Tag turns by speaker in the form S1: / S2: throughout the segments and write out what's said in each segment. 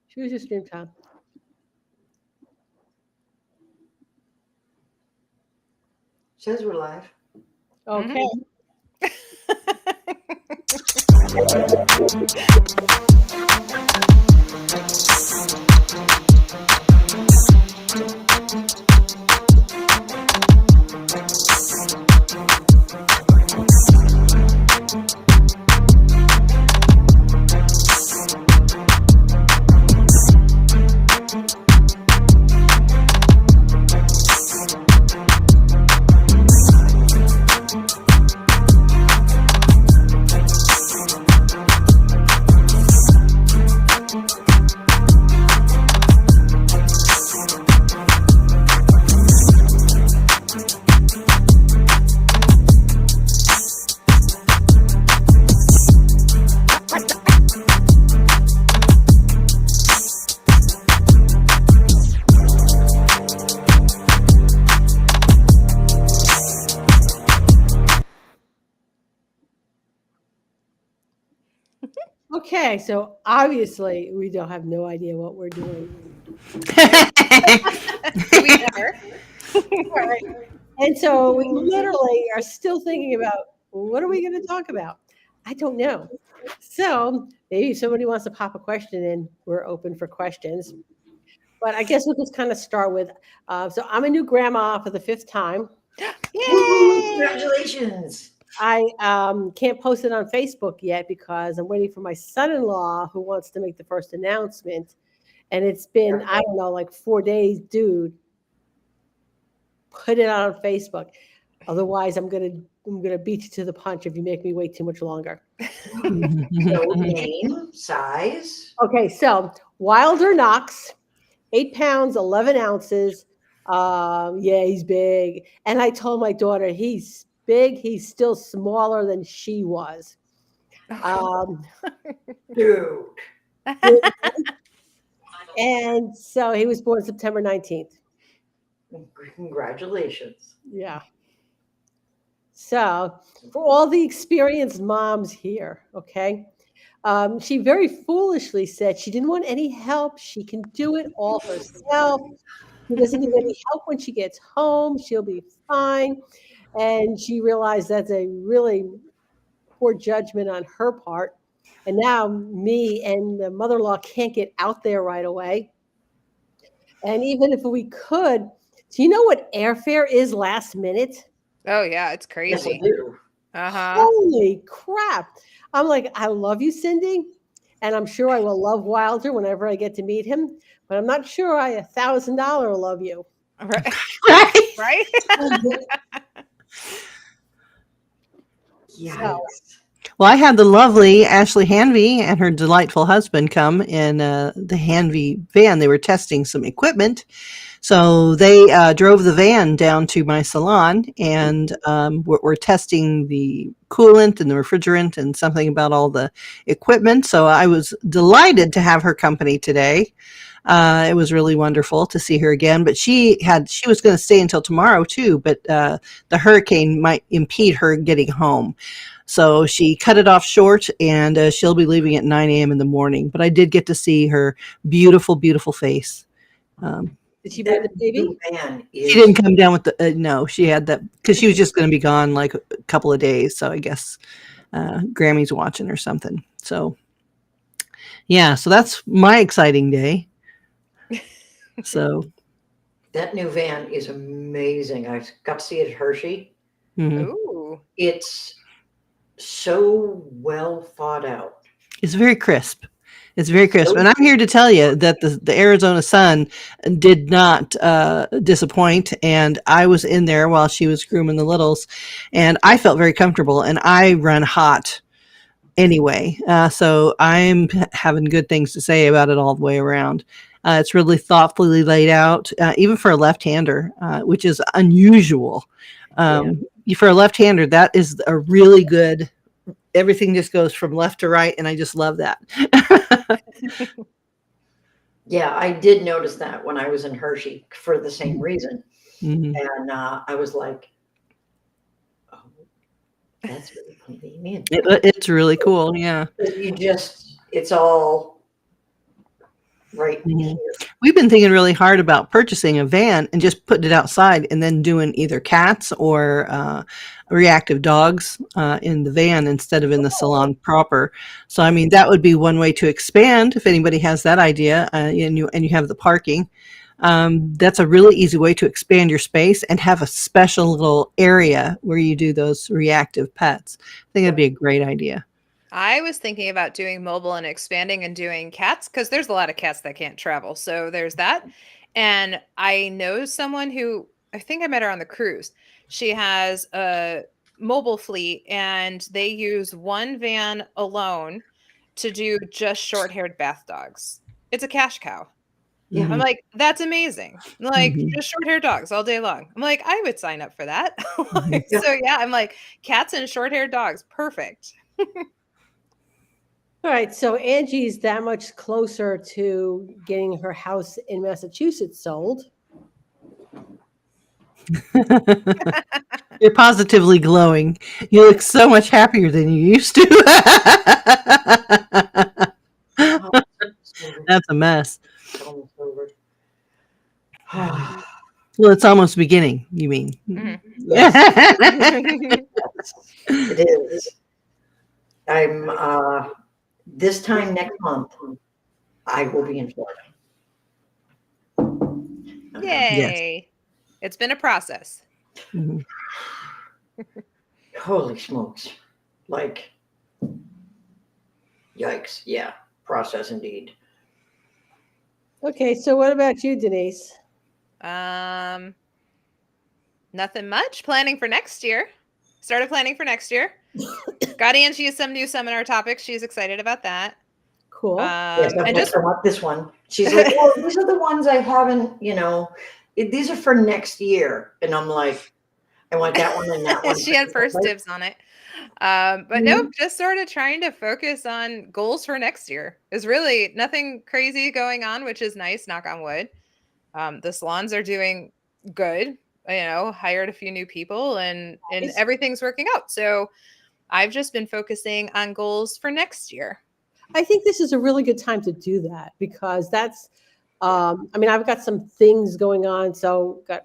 S1: Choose your stream time.
S2: Says we're live.
S1: Okay. Okay, so obviously we don't have no idea what we're doing.
S3: Do we ever?
S1: Right. And so we literally are still thinking about what are we going to talk about? I don't know. So maybe if somebody wants to pop a question in, we're open for questions. But I guess we'll just kind of start with so I'm a new grandma for the fifth time.
S2: Woo,
S3: Yay!
S2: congratulations.
S1: I can't post it on Facebook yet because I'm waiting for my son-in-law who wants to make the first announcement. And it's been, I don't know, like 4 days, dude. Put it on Facebook. Otherwise, I'm gonna beat you to the punch if you make me wait too much longer.
S2: No name, size.
S1: Okay, so Wilder Knox, 8 pounds, 11 ounces. Yeah, he's big. And I told my daughter he's big. He's still smaller than she was. Um,
S2: Dude.
S1: and so he was born September 19th.
S2: Congratulations.
S1: Yeah. So for all the experienced moms here, okay, she very foolishly said she didn't want any help. She can do it all herself. She doesn't need any help when she gets home. She'll be fine. And she realized that's a really poor judgment on her part. And now me and the mother-in-law can't get out there right away. And even if we could, do you know what airfare is last minute?
S3: Oh yeah, it's
S2: Yes, I
S3: crazy.
S2: do.
S3: Uh-huh.
S1: Holy crap. I'm like, I love you, Cindy. And I'm sure I will love Wilder whenever I get to meet him. But I'm not sure I $1,000 love you.
S3: Right.
S4: Right?
S3: Right?
S2: Yikes.
S4: Well, I had the lovely Ashley Hanvey and her delightful husband come in the Hanvey van. They were testing some equipment. So they drove the van down to my salon and we're testing the coolant and the refrigerant and something about all the equipment. So I was delighted to have her company today. It was really wonderful to see her again, but she was going to stay until tomorrow too, but the hurricane might impede her getting home. So she cut it off short and she'll be leaving at 9 a.m. in the morning. But I did get to see her beautiful, beautiful face.
S1: Did she bring the
S2: That
S1: baby?
S2: new van is.
S4: She didn't come down with the, no, she had that because she was just going to be gone like a couple of days. So I guess Grammy's watching or something. So yeah, so that's my exciting day. So
S2: That new van is amazing. I got to see it at Hershey.
S4: mhm.
S3: Ooh.
S2: It's so well thought out.
S4: It's very crisp. It's very crisp.
S2: So
S4: And I'm here to tell you that the Arizona sun did not disappoint. And I was in there while she was grooming the littles, and I felt very comfortable. And I run hot anyway. So I'm having good things to say about it all the way around. It's really thoughtfully laid out, even for a left-hander, which is unusual. For a left-hander, that is a really good. Everything just goes from left to right, and I just love that.
S2: yeah, I did notice that when I was in Hershey for the same reason.
S4: Mhm.
S2: And I was like, oh, that's really convenient.
S4: It's really cool. Yeah.
S2: You just, it's all right
S4: Mhm.
S2: here.
S4: We've been thinking really hard about purchasing a van and just putting it outside and then doing either cats or reactive dogs in the van instead of in the salon proper. So, I mean, that would be one way to expand if anybody has that idea and you have the parking. That's a really easy way to expand your space and have a special little area where you do those reactive pets. I think that'd be a great idea.
S3: I was thinking about doing mobile and expanding and doing cats because there's a lot of cats that can't travel. So there's that. And I know someone who I think I met her on the cruise. She has a mobile fleet and they use one van alone to do just short haired bath dogs. It's a cash cow.
S2: Yeah.
S3: I'm
S4: Mhm.
S3: like, that's amazing. Like,
S4: Mhm.
S3: just short haired dogs all day long. I'm like, I would sign up for that.
S4: Mhm.
S2: Yeah.
S3: So, yeah, I'm like, cats and short haired dogs. Perfect.
S1: All right, so Angie's that much closer to getting her house in Massachusetts sold.
S4: You're positively glowing. You look so much happier than you used to.
S2: Oh, it's over.
S4: That's a mess.
S2: It's almost over.
S4: Well, it's almost beginning, you mean?
S3: Mhm.
S2: Yes,
S3: Mhm.
S2: it is. I'm this time next month, I will be in Florida.
S3: Yay. It's been a process.
S4: Mhm.
S2: Holy smokes. Like, yikes. Yeah, process indeed.
S1: Okay, so what about you, Denise?
S3: Nothing much. Planning for next year. Started planning for next year. Got Angie some new seminar topics. She's excited about that.
S1: Cool.
S2: Yes, I'm
S3: And
S2: like,
S3: just
S2: I want this one. She's like, well, these are the ones I haven't, these are for next year. And I'm like, I want that one and that one.
S3: she had first dibs on it. But nope, just sort of trying to focus on goals for next year. There's really nothing crazy going on, which is nice, knock on wood. The salons are doing good, hired a few new people and
S1: Nice.
S3: everything's working out. So I've just been focusing on goals for next year.
S1: I think this is a really good time to do that because that's, I mean, I've got some things going on. So got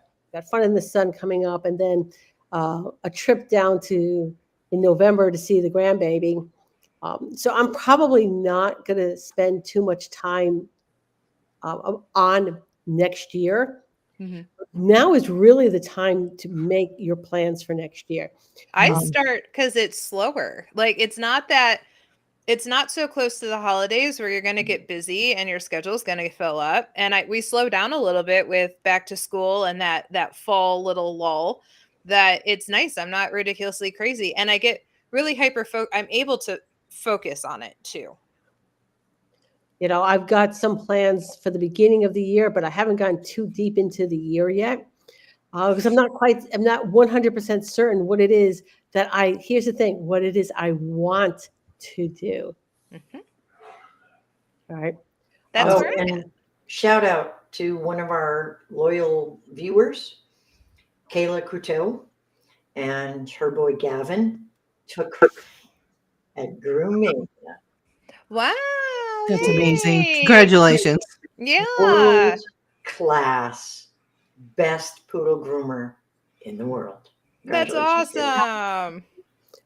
S1: Fun in the Sun coming up, and then a trip down to in November to see the grandbaby. So I'm probably not going to spend too much time on next year.
S3: Mhm.
S1: Now is really the time to make your plans for next year.
S3: I
S4: Mhm.
S3: start because it's slower. Like it's not so close to the holidays where you're going to get busy and your schedule's going to fill up. And we slow down a little bit with back to school and that fall little lull. That it's nice. I'm not ridiculously crazy, and I get really I'm able to focus on it too.
S1: You know, I've got some plans for the beginning of the year, but I haven't gone too deep into the year yet because I'm not 100% certain what it is here's the thing, what it is I want to do.
S3: Mhm.
S1: All right.
S3: That's
S2: Oh,
S3: where I'm at.
S2: and shout out to one of our loyal viewers, Kayla Couteau, and her boy Gavin took her at grooming.
S3: Wow.
S4: That's amazing.
S3: Yay.
S4: Congratulations.
S3: Yeah.
S2: World class, best poodle groomer in the world.
S3: That's
S2: Congratulations, Kayla.
S3: awesome.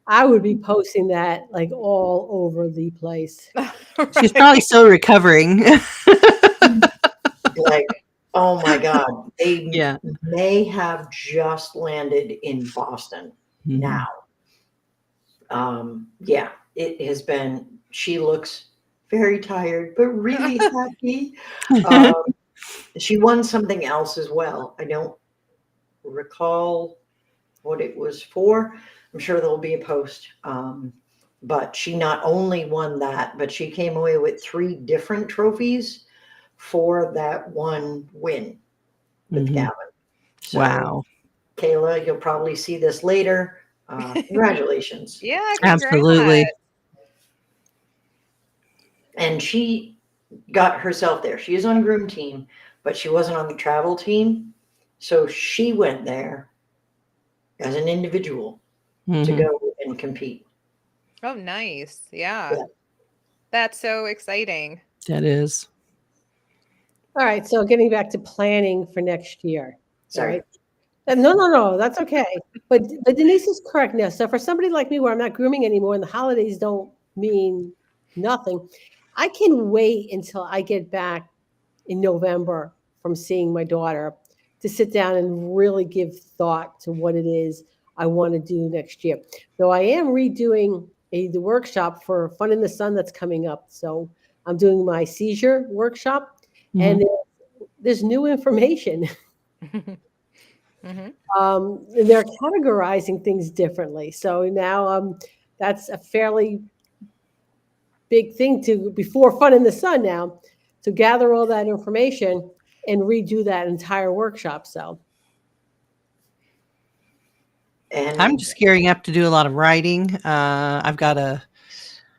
S1: I would be posting that like all over the place.
S4: She's
S3: Right.
S4: probably still recovering.
S2: Like, oh my God, they
S4: Yeah.
S2: may have just landed in Boston
S4: Mhm.
S2: now. Yeah, it has been, she looks very tired, but really happy. She won something else as well. I don't recall what it was for. I'm sure there'll be a post. But she not only won that, but she came away with 3 different trophies for that one win with
S4: Mhm.
S2: Gavin. So,
S4: Wow.
S2: Kayla, you'll probably see this later. Congratulations.
S3: Yeah,
S4: Absolutely.
S3: congrats.
S2: And she got herself there. She is on groom team, but she wasn't on the travel team. So she went there as an individual to
S4: Mhm.
S2: go and compete.
S3: Oh, nice. Yeah.
S2: Yeah.
S3: That's so exciting.
S4: That is.
S1: All right. So getting back to planning for next year. All
S2: Sorry.
S1: right. No, that's okay. But Denise is correct now. So for somebody like me where I'm not grooming anymore and the holidays don't mean nothing, I can wait until I get back in November from seeing my daughter to sit down and really give thought to what it is I want to do next year. Though I am redoing the workshop for Fun in the Sun that's coming up. So I'm doing my seizure workshop and there's new information.
S3: Mhm.
S1: And they're categorizing things differently. So now that's a fairly big thing to before Fun in the Sun now to gather all that information and redo that entire workshop. So
S2: And
S4: I'm just gearing up to do a lot of writing. I've got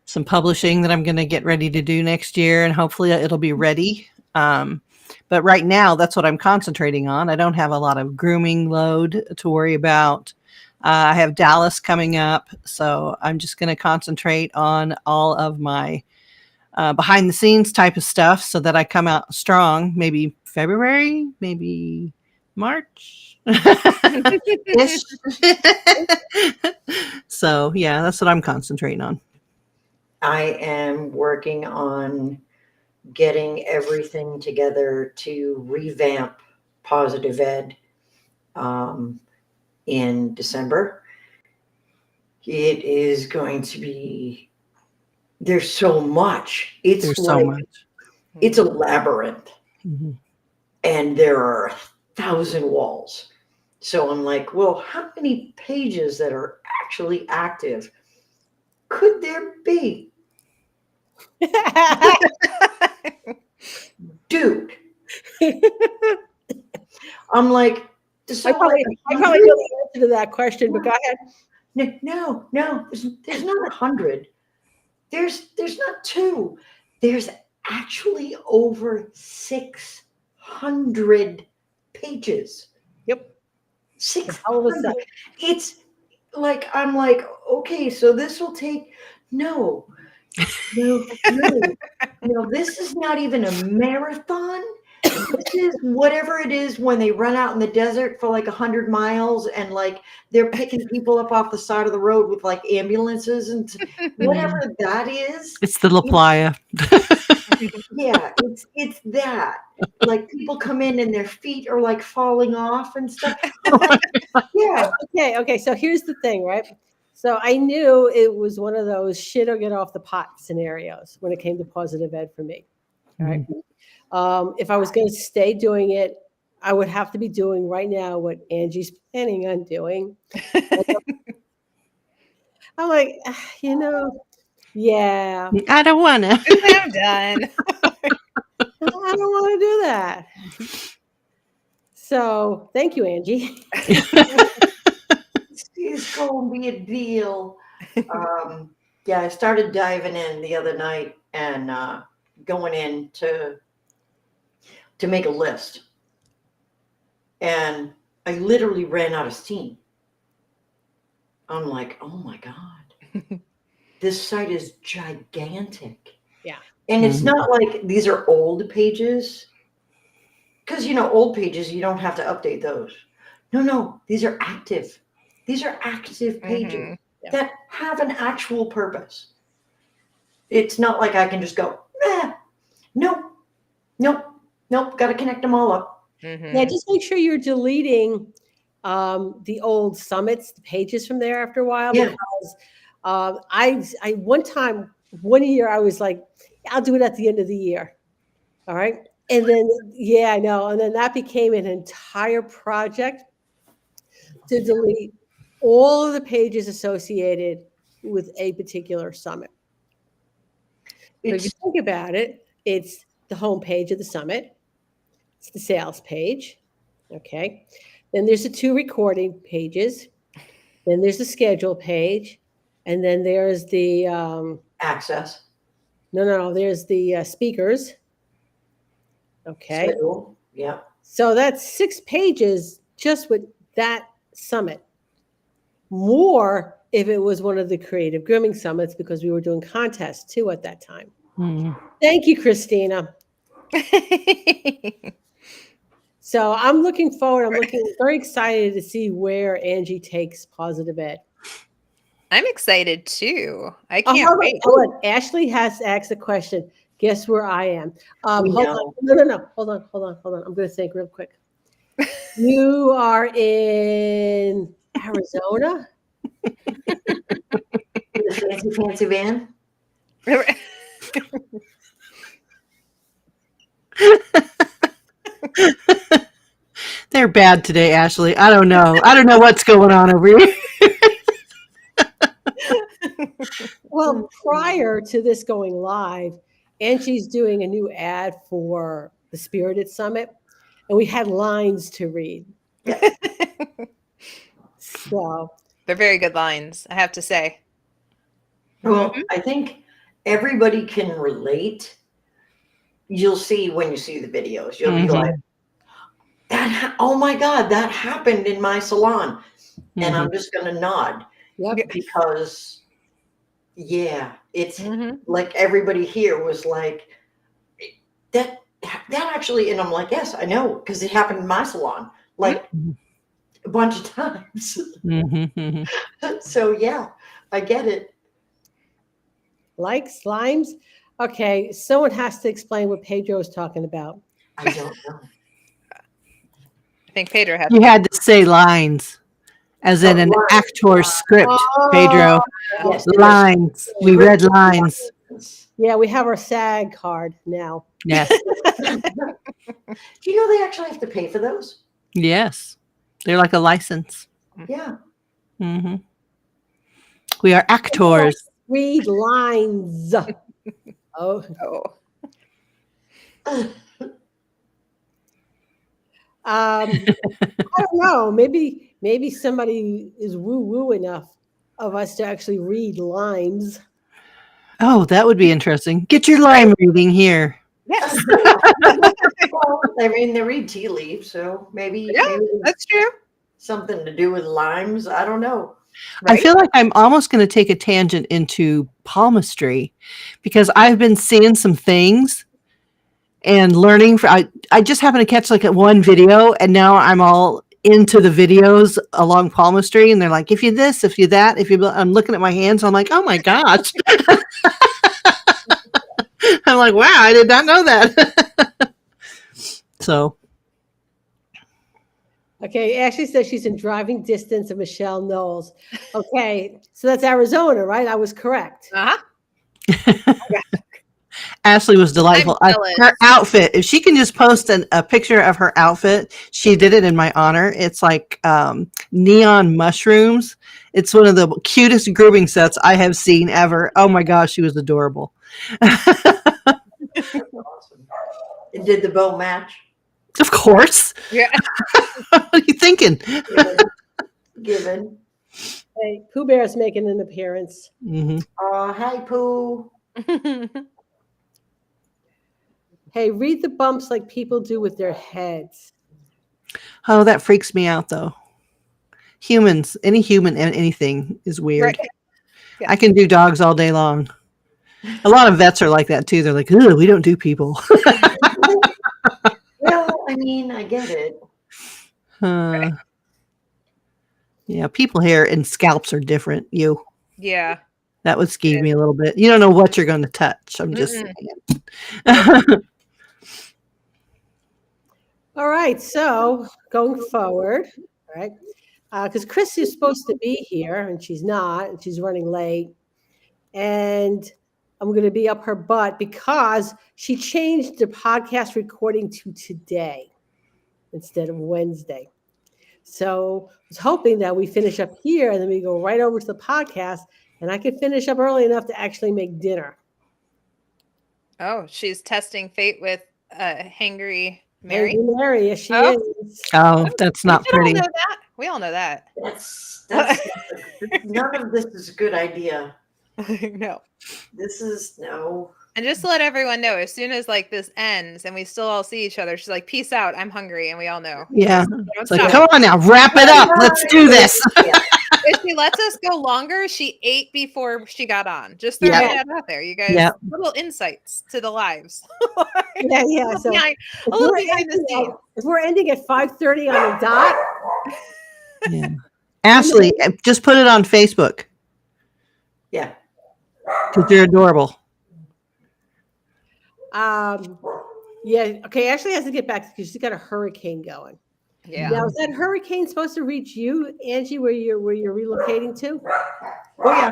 S4: some publishing that I'm going to get ready to do next year, and hopefully it'll be ready. But right now, that's what I'm concentrating on. I don't have a lot of grooming load to worry about. I have Dallas coming up, so I'm just going to concentrate on all of my behind the scenes type of stuff so that I come out strong, maybe February, maybe March. Ish. So, yeah, that's what I'm concentrating on.
S2: I am working on getting everything together to revamp Positive Ed in December. It is going to be, there's so much. It's
S4: There's so
S2: like,
S4: much.
S2: it's a labyrinth
S4: Mhm.
S2: and there are 1,000 walls. So I'm like, well, how many pages that are actually active could there be? Dude. I'm like,
S1: I probably know the answer to that question, but go ahead.
S2: No, there's not 100. There's not 2. There's actually over 600 pages.
S1: Yep.
S2: 600. It's like, I'm like, okay, so this will take, no, this is not even a marathon. This is whatever it is when they run out in the desert for like 100 miles and like they're picking people up off the side of the road with like ambulances and whatever that is.
S4: It's the La Playa.
S2: Yeah, it's that. Like people come in and their feet are like falling off and stuff. Yeah.
S1: Okay. So here's the thing, right? So I knew it was one of those shit or get off the pot scenarios when it came to Positive Ed for me. All right. If I was going to stay doing it, I would have to be doing right now what Angie's planning on doing. I'm like, yeah,
S4: I don't want to.
S3: I'm done.
S1: I don't want to do that. So thank you, Angie.
S2: It's going to be a deal. Yeah, I started diving in the other night and going in to make a list. And I literally ran out of steam. I'm like, oh my God, this site is gigantic.
S1: Yeah.
S2: And it's not like these are old pages. Because, old pages, you don't have to update those. No, these are active. These are active pages that have an actual purpose. It's not like I can just go, nope, got to connect them all up.
S1: Yeah, just make sure you're deleting the old summits, the pages from there after a while.
S2: Yeah.
S1: Because I one year I was like, I'll do it at the end of the year. All right. And then, yeah, I know. And then that became an entire project to delete all of the pages associated with a particular summit. So if you think about it, it's the home page of the summit. It's the sales page. Okay. Then there's the 2 recording pages. Then there's the schedule page. And then there's the
S2: Access.
S1: No. There's the speakers. Okay.
S2: Schedule. Yeah.
S1: So that's 6 pages just with that summit. More if it was one of the creative grooming summits because we were doing contests too at that time. Thank you, Christina. So I'm looking forward. I'm very excited to see where Angie takes positive ed.
S3: I'm excited too. I
S1: Oh,
S3: can't wait.
S1: hold on. Ashley has asked a question. Guess where I am?
S2: We
S1: Hold
S2: know.
S1: on. No. Hold on. I'm going to think real quick. You are in Arizona?
S2: The fancy van.
S4: They're bad today, Ashley. I don't know. I don't know what's going on over here.
S1: Well, prior to this going live, Angie's doing a new ad for the Spirited Summit, and we had lines to read. So
S3: They're very good lines, I have to say.
S2: Well, I think everybody can relate. You'll see when you see the videos. You'll be like, oh my God, that happened in my salon. And I'm just going to nod
S1: yep.
S2: because, yeah, it's
S3: Mhm.
S2: like everybody here was like, that actually, and I'm like, yes, I know, because it happened in my salon like a bunch of times. So, yeah, I get it.
S1: Like slimes? Okay, someone has to explain what Pedro is talking about.
S2: I don't know.
S3: I think Pedro has.
S4: You had to say lines, as in an
S2: lines.
S4: actor script, Pedro.
S2: Yes,
S4: Lines. We read lines.
S1: Yeah, we have our SAG card now.
S4: Yes.
S2: Do you know they actually have to pay for those?
S4: Yes. They're like a license.
S2: Yeah.
S4: hmm We are actors.
S1: Read lines. Oh. I don't know. Maybe somebody is woo-woo enough of us to actually read lines.
S4: Oh, that would be interesting. Get your line reading here.
S3: Yes.
S2: Well, I mean, they read tea leaves, so maybe,
S3: Yeah,
S2: maybe
S3: that's true.
S2: something to do with limes. I don't know.
S4: I feel like I'm almost going to take a tangent into palmistry because I've been seeing some things and learning. I just happened to catch like one video, and now I'm all into the videos along palmistry, and they're like, if you this, if you that, if you. I'm looking at my hands. I'm like, oh my gosh. I'm like, wow, I did not know that. So.
S1: Okay, Ashley says she's in driving distance of Michelle Knowles. Okay, so that's Arizona, right? I was correct.
S4: Ashley was delightful. Her outfit, if she can just post a picture of her outfit, she did it in my honor. It's like neon mushrooms. It's one of the cutest grooming sets I have seen ever. Oh my gosh, she was adorable.
S2: Awesome. And did the bow match?
S4: Of course.
S3: Yeah.
S4: What are you thinking?
S2: Given.
S1: Hey, Pooh Bear's making an appearance.
S2: Hi, Pooh.
S1: Hey, read the bumps like people do with their heads.
S4: Oh, that freaks me out though. Humans, any human and anything is weird.
S3: Right. Yeah.
S4: I can do dogs all day long. A lot of vets are like that too. They're like, "Ugh, we don't do people."
S2: Well, I mean, I get it.
S4: Yeah, people hair and scalps are different.
S3: Yeah.
S4: That would skeeve me a little bit. You don't know what you're going to touch. I'm just saying.
S1: All right, so going forward, right? Because Chris is supposed to be here and she's not, and she's running late. And I'm going to be up her butt because she changed the podcast recording to today instead of Wednesday. So I was hoping that we finish up here and then we go right over to the podcast and I could finish up early enough to actually make dinner.
S3: Oh, she's testing fate with Hangry Mary.
S1: Hangry Mary, yes, she
S3: Oh.
S1: is.
S4: Oh, that's not
S3: We all
S4: pretty.
S3: know that. We all know that.
S2: That's none of this is a good idea.
S3: No.
S2: This is no.
S3: And just to let everyone know, as soon as like this ends and we still all see each other, she's like, "Peace out. I'm hungry," and we all know.
S4: Yeah.
S3: Don't
S4: It's like,
S3: stop.
S4: come on now, wrap it up. Let's do this.
S2: Yeah.
S3: if she lets us go longer, she ate before she got on. Just throwing
S4: Yeah.
S3: that out there, you guys.
S4: Yeah.
S3: Little insights to the lives.
S1: Yeah. So
S3: Behind-
S1: if
S3: a little
S1: we're
S3: behind the
S1: ending
S3: scenes.
S1: if we're ending at 5:30 on the dot,
S4: Yeah. Ashley, just put it on Facebook
S2: Yeah.
S4: because they're adorable.
S1: yeah. Okay, Ashley has to get back because she's got a hurricane going.
S3: Yeah.
S1: Now, is that hurricane supposed to reach you, Angie, where you're relocating to?
S2: Oh yeah.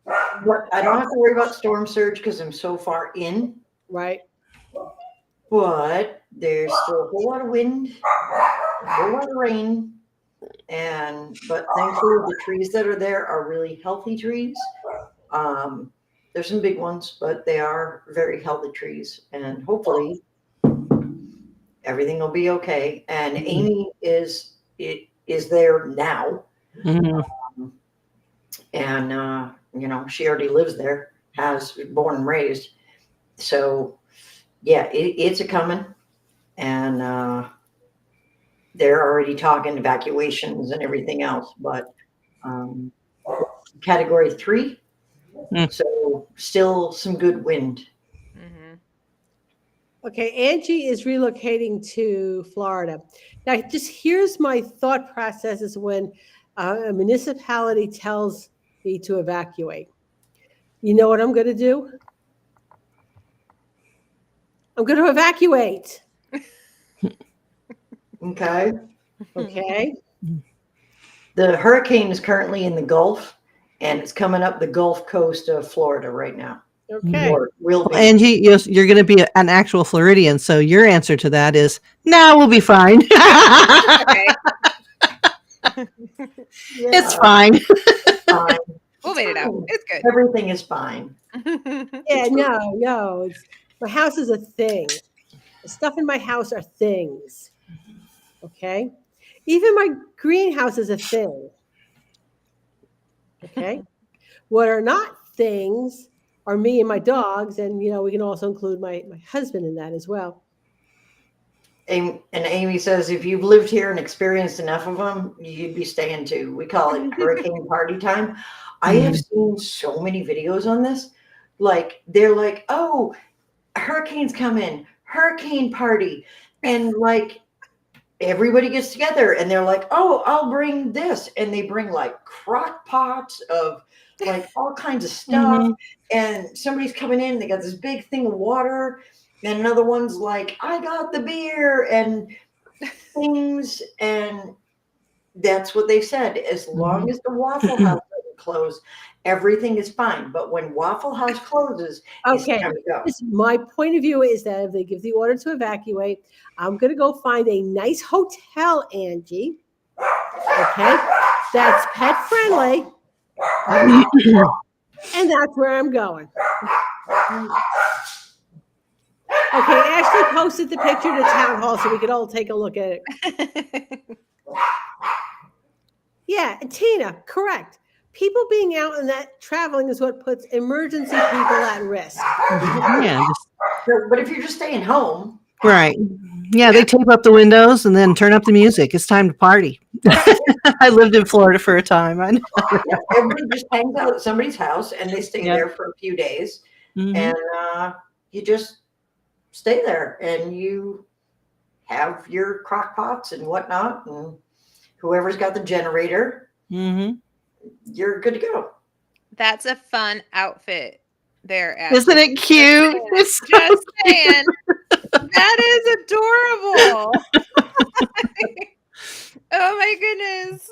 S2: But I don't have to worry about storm surge because I'm so far in.
S1: Right.
S2: But there's still a whole lot of wind, a whole lot of rain, but thankfully the trees that are there are really healthy trees. There's some big ones, but they are very healthy trees, and hopefully everything will be okay. And Amy is there now,
S4: Mhm.
S2: and she already lives there, has born and raised. So yeah, it's a coming, and they're already talking evacuations and everything else. But category 3, so still some good wind.
S3: Mhm.
S1: Okay, Angie is relocating to Florida. Now, just here's my thought process is when a municipality tells me to evacuate. You know what I'm going to do? I'm going to evacuate.
S2: Okay,
S1: Okay.
S2: the hurricane is currently in the Gulf, and it's coming up the Gulf Coast of Florida right now.
S1: Okay.
S2: Or will be.
S4: Angie, you're going to be an actual Floridian, so your answer to that is, "Nah, we'll be fine.
S3: Okay.
S4: It's fine."
S2: Fine.
S3: We'll wait it out. It's good.
S2: Everything is fine.
S1: Yeah, no. My house is a thing. The stuff in my house are things. Okay. Even my greenhouse is a thing. Okay. What are not things are me and my dogs. And, we can also include my husband in that as well.
S2: And Amy says, if you've lived here and experienced enough of them, you'd be staying too. We call it hurricane party time. I have seen so many videos on this. Like, they're like, oh, hurricanes come in, hurricane party. And like, everybody gets together and they're like, oh, I'll bring this. And they bring like crock pots of like all kinds of stuff. And somebody's coming in, they got this big thing of water. And another one's like, I got the beer and things. And that's what they said. As long as the Waffle House doesn't close, everything is fine. But when Waffle House closes,
S1: Okay.
S2: it's time to go.
S1: My point of view is that if they give the order to evacuate, I'm going to go find a nice hotel, Angie. Okay. That's pet friendly. And that's where I'm going. Okay, Ashley posted the picture to town hall so we could all take a look at it. Yeah, and Tina, correct. People being out and that traveling is what puts emergency people at risk.
S4: Yeah,
S2: But if you're just staying home,
S4: right. Yeah, they tape up the windows and then turn up the music. It's time to party. I lived in Florida for a time. I know.
S2: everybody just hangs out at somebody's house and they stay there for a few days. And you just stay there and you have your crock pots and whatnot, and whoever's got the generator, you're good to go.
S3: That's a fun outfit there, Ashley.
S4: Isn't it cute? It's so
S3: Just saying. That is adorable. Oh my goodness.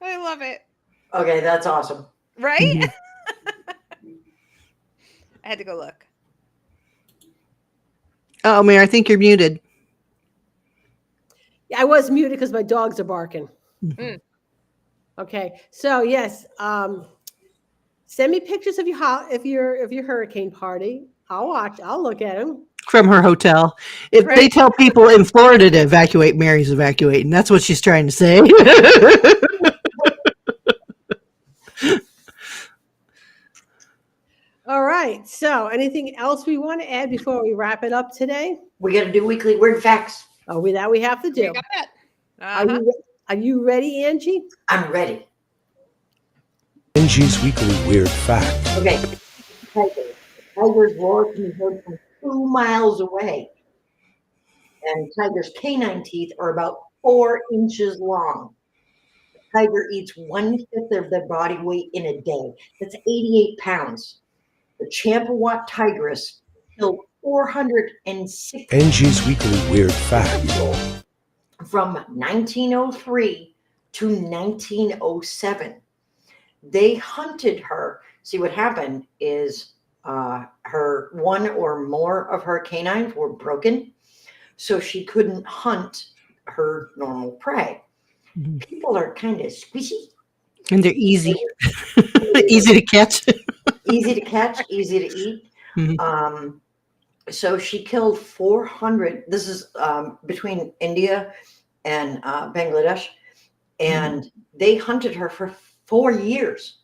S3: I love it.
S2: Okay, that's awesome.
S3: Right? I had to go look.
S4: Oh, Mayor, I think you're muted.
S1: Yeah, I was muted because my dogs are barking. Okay, so yes, send me pictures of your hurricane party. I'll watch. I'll look at them.
S4: From her hotel. If they tell people in Florida to evacuate, Mary's evacuating. That's what she's trying to say.
S1: All right. So anything else we want to add before we wrap it up today?
S2: We got to do weekly word facts.
S1: Oh, we have to
S3: We
S1: do.
S3: got that.
S1: Are
S3: Uh-huh.
S1: are you ready, Angie?
S2: I'm ready.
S5: Angie's Weekly Weird Fact.
S2: Okay. Tiger. Tiger's roar can be heard from 2 miles away. And tiger's canine teeth are about 4 inches long. Tiger eats 1/5 of their body weight in a day. That's 88 pounds. The Champawat tigress killed 460
S5: Angie's Weekly Weird Fact.
S2: people from 1903 to 1907. They hunted her. See, what happened is her one or more of her canines were broken, so she couldn't hunt her normal prey.
S4: Mhm.
S2: People are kind of squishy,
S4: And they're easy, easy to catch.
S2: easy to catch, easy to eat.
S4: Mhm.
S2: So she killed 400. This is between India and Bangladesh, and they hunted her for 4 years.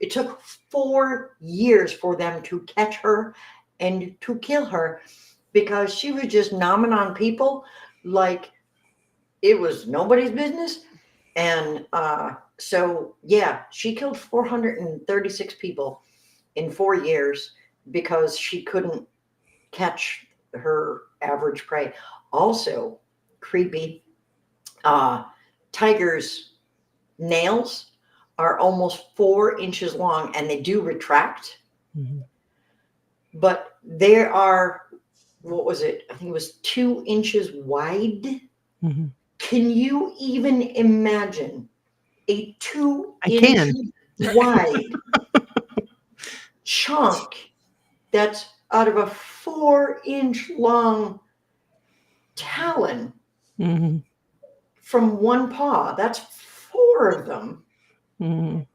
S2: It took 4 years for them to catch her and to kill her because she was just nomming on people like it was nobody's business. And so, yeah, she killed 436 people in 4 years because she couldn't catch her average prey. Also, creepy. Tigers' nails are almost 4 inches long and they do retract,
S4: Mhm.
S2: but they are, what was it? I think it was 2 inches wide.
S4: Mhm.
S2: Can you even imagine a 2
S4: I can.
S2: inch wide chunk that's out of a 4-inch long talon
S4: Mhm.
S2: from one paw? That's 4 of them.
S4: Mhm.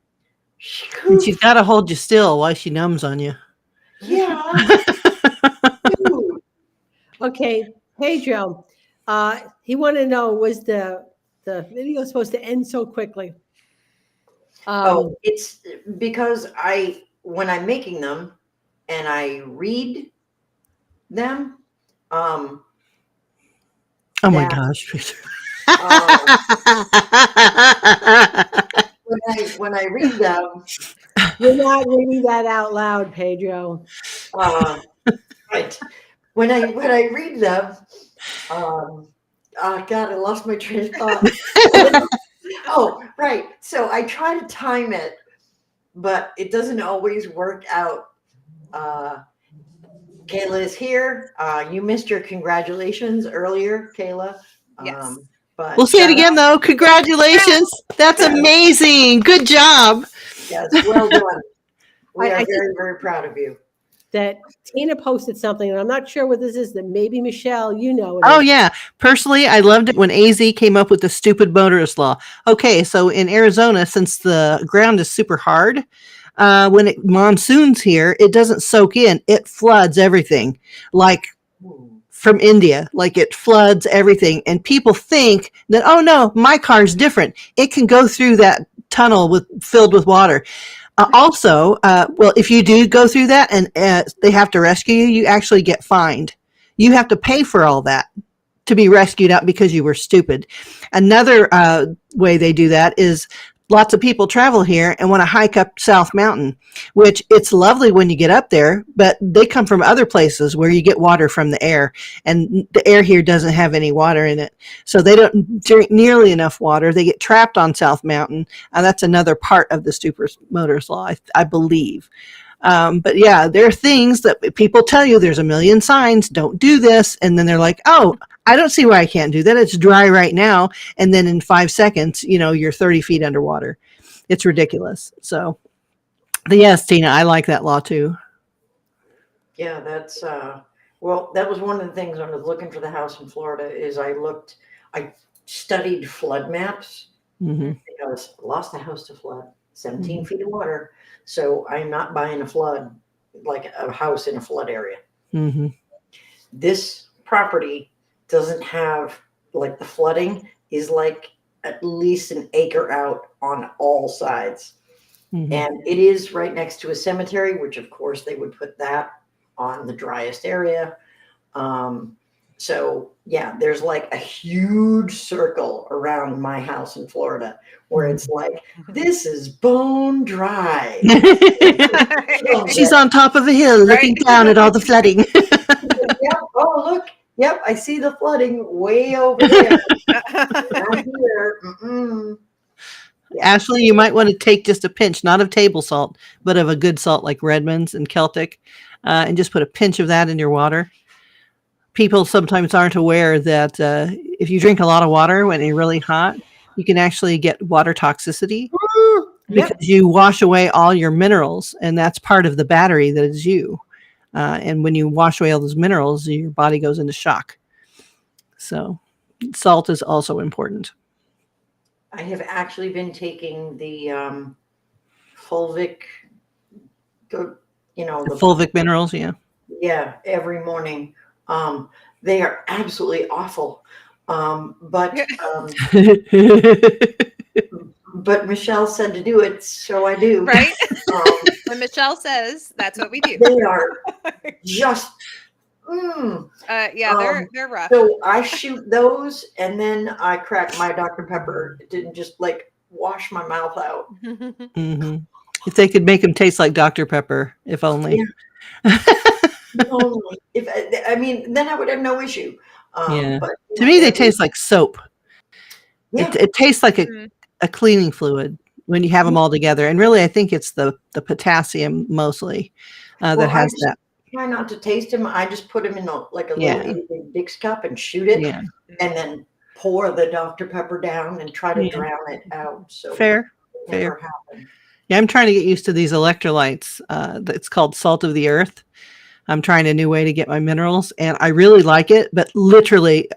S2: Shoot.
S4: And she's got to hold you still while she numbs on you.
S2: Yeah. Dude.
S1: Okay, Pedro. He wanted to know, was the video supposed to end so quickly?
S2: Oh, it's because when I'm making them and I read them,
S4: Oh my
S2: that
S4: gosh.
S2: when I read them,
S1: You're not reading that out loud, Pedro.
S2: right. When I read them, God, I lost my train of thought. Oh, right. So I try to time it, but it doesn't always work out. Kayla is here. You missed your congratulations earlier, Kayla.
S3: Yes.
S2: But
S4: We'll say it
S2: shout
S4: again, though. Congratulations. That's amazing. Good job.
S2: out. Yes, well done. We
S1: I
S2: are
S1: think-
S2: very, very proud of you.
S1: That Tina posted something, and I'm not sure what this is. That maybe Michelle, you know it.
S4: Oh,
S1: is.
S4: yeah. Personally, I loved it when AZ came up with the stupid motorist law. Okay, so in Arizona, since the ground is super hard, when it monsoons here, it doesn't soak in. It floods everything. Like from India, like it floods everything. And people think that, oh no, my car's different. It can go through that tunnel filled with water. Well, if you do go through that and they have to rescue you, you actually get fined. You have to pay for all that to be rescued out because you were stupid. Another way they do that is lots of people travel here and want to hike up South Mountain, which it's lovely when you get up there, but they come from other places where you get water from the air, and the air here doesn't have any water in it. So they don't drink nearly enough water. They get trapped on South Mountain, and that's another part of the stupid motorist law, I believe. But yeah, there are things that people tell you, there's a million signs, don't do this. And then they're like, oh, I don't see why I can't do that. It's dry right now. And then in 5 seconds, you're 30 feet underwater. It's ridiculous. So, but yes, Tina, I like that law too.
S2: Yeah, that's well, that was one of the things when I was looking for the house in Florida is I studied flood maps
S4: Mm-hmm.
S2: because I lost the house to flood, 17 feet of water. So I'm not buying a flood, like a house in a flood area.
S4: Mm-hmm.
S2: This property doesn't have, like, the flooding is like at least an acre out on all sides.
S4: Mm-hmm.
S2: And it is right next to a cemetery, which of course they would put that on the driest area. So yeah, there's like a huge circle around my house in Florida where it's like, this is bone dry.
S4: She's on top of a hill looking
S3: Right.
S4: down at all the flooding.
S2: Yep. Oh, look. Yep. I see the flooding way over there. Not here. Mm-mm. Yeah.
S4: Ashley, you might want to take just a pinch, not of table salt, but of a good salt like Redmond's and Celtic, and just put a pinch of that in your water. People sometimes aren't aware that if you drink a lot of water when it's really hot, you can actually get water toxicity
S1: Yep.
S4: because you wash away all your minerals, and that's part of the battery that is you. And when you wash away all those minerals, your body goes into shock. So salt is also important.
S2: I have actually been taking the fulvic,
S4: The fulvic minerals, yeah.
S2: yeah, every morning. They are absolutely awful. But Michelle said to do it, so I do.
S3: Right?
S2: Um,
S3: When Michelle says, that's what we do.
S2: they are just.
S3: Yeah, they're rough.
S2: So I shoot those, and then I crack my Dr. Pepper. It didn't just like wash my mouth out.
S4: hmm If they could make them taste like Dr. Pepper, if only.
S2: Only I mean, then I would have no issue.
S4: Yeah.
S2: But
S4: To me, they taste like soap.
S2: Yeah.
S4: It tastes like
S3: Mhm.
S4: a cleaning fluid when you have them all together. And really, I think it's the potassium mostly
S2: Well,
S4: that has
S2: I
S4: that.
S2: try not to taste them. I just put them in a
S4: Yeah.
S2: little itty Dix cup and shoot it,
S4: Yeah.
S2: and then pour the Dr. Pepper down and try to
S4: Yeah.
S2: drown it out. So
S4: Fair.
S2: it never happened.
S4: Yeah, I'm trying to get used to these electrolytes. It's called Salt of the Earth. I'm trying a new way to get my minerals, and I really like it. But literally,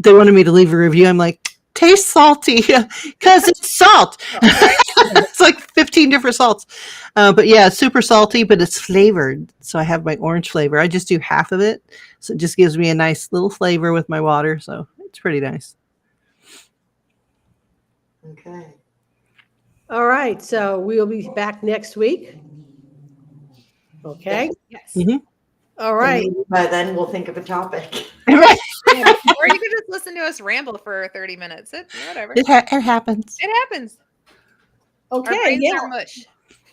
S4: they wanted me to leave a review. I'm like, tastes salty because it's salt. It's like 15 different salts. But yeah, it's super salty, but it's flavored. So I have my orange flavor. I just do half of it. So it just gives me a nice little flavor with my water. So it's pretty nice.
S2: Okay.
S1: All right. So we'll be back next week. Okay.
S3: Yes.
S4: Mhm.
S1: All right.
S2: And maybe by then we'll think of a topic.
S3: Or you could just listen to us ramble for 30 minutes. Whatever.
S4: It happens.
S3: It happens. Our
S1: Okay.
S3: brains
S1: Yeah.
S3: are mush.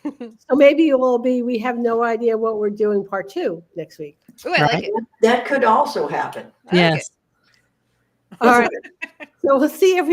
S1: So maybe it will be, we have no idea what we're doing part 2 next week.
S3: Ooh, I like
S4: Right.
S3: it.
S2: That could also happen.
S3: I like
S4: Yes.
S3: it.
S1: All right. So we'll see everybody.